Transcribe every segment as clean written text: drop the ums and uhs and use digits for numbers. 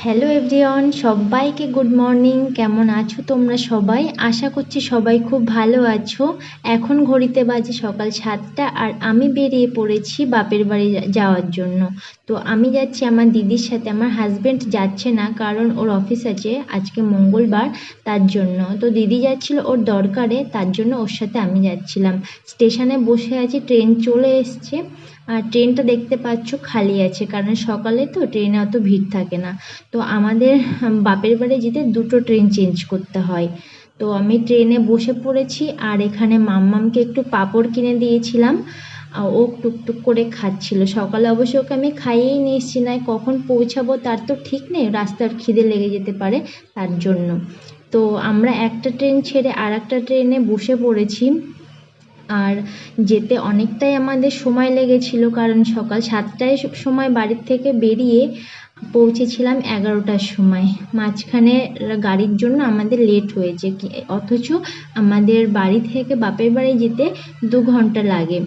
Hello everyone, সবাইকে good morning. কেমন আছো তোমরা সবাই? আশা করছি সবাই খুব ভালো আছো। এখন ঘড়িতে বাজে সকাল 7টা আর আমি বেরিয়ে পড়েছি বাপের বাড়ি যাওয়ার জন্য। তো আমি যাচ্ছি আমার দিদির সাথে। আমার হাজব্যান্ড যাচ্ছে না, কারণ ওর অফিস আছে আজকে মঙ্গলবার, তার জন্য। তো দিদি যাচ্ছিল ওর দরকারে, তার জন্য ওর সাথে আমি যাচ্ছিলাম। স্টেশনে বসে আছি, ট্রেন চলে এসছে। আর ট্রেনটা দেখতে পাচ্ছ খালি আছে, কারণ সকালে তো ট্রেনে অত ভিড় থাকে না। তো আমাদের বাপের বাড়ি যেতে দুটো ট্রেন চেঞ্জ করতে হয়। তো আমি ট্রেনে বসে পড়েছি, আর এখানে মাম্মামকে একটু পাঁপড় কিনে দিয়েছিলাম। ও টুকটুক করে খাচ্ছিল। সকালে অবশ্য ওকে আমি খাইয়েই নিয়ে এসেছি, নয় কখন পৌঁছাবো তার তো ঠিক নেই, রাস্তার খিদে লেগে যেতে পারে, তার জন্য। তো আমরা একটা ট্রেন ছেড়ে আর একটা ট্রেনে বসে পড়েছি। আর যেতে অনেকটাই আমাদের সময় লেগেছিল, কারণ সকাল 7টায় সময় বাড়ির থেকে বেরিয়ে পৌঁছেছিলাম 11টার সময়। মাঝখানে গাড়ির জন্য আমাদের লেট হয়েছে, অথচ আমাদের বাড়ি থেকে বাপের বাড়ি যেতে 2 ঘন্টা লাগে।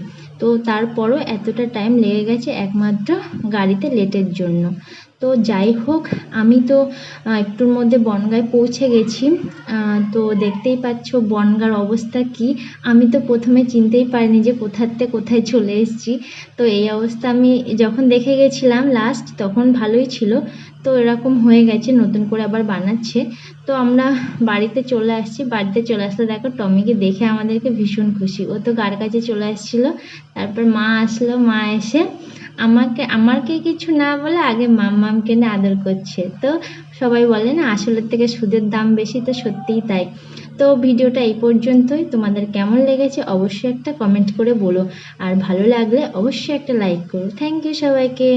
তো তারপরও এতটা টাইম লেগে গেছে একমাত্র গাড়িতে লেটের জন্য। তো যাই হোক, আমি তো একটুর মধ্যে বনগাঁয় পৌঁছে গেছি। তো দেখতেই পাচ্ছ বনগাঁর অবস্থা কি। আমি তো প্রথমে চিনতেই পারিনি যে কোথার থেকে কোথায় চলে এসেছি। তো এই অবস্থা আমি যখন দেখে গেছিলাম লাস্ট, তখন ভালোই ছিল। তো এরকম হয়ে গেছে, নতুন করে আবার বানাচ্ছে। তো আমরা বাড়িতে চলে আসছি। বাড়িতে চলে আসলে দেখো টমিকে দেখে আমাদেরকে ভীষণ খুশি, ও তো গার কাছে চলে আসছিলো। তারপর মা আসলো, মা এসে আমাকে কিছু না বলে আগে মাম্মামকে নিয়ে আদর করছে। তো সবাই বলে না আসলের থেকে সুদের দাম বেশি, তো সত্যিই তাই। তো ভিডিওটা এই পর্যন্তই। তোমাদের কেমন লেগেছে অবশ্যই একটা কমেন্ট করে বলো, আর ভালো লাগলে অবশ্যই একটা লাইক করো। থ্যাংক ইউ সবাইকে।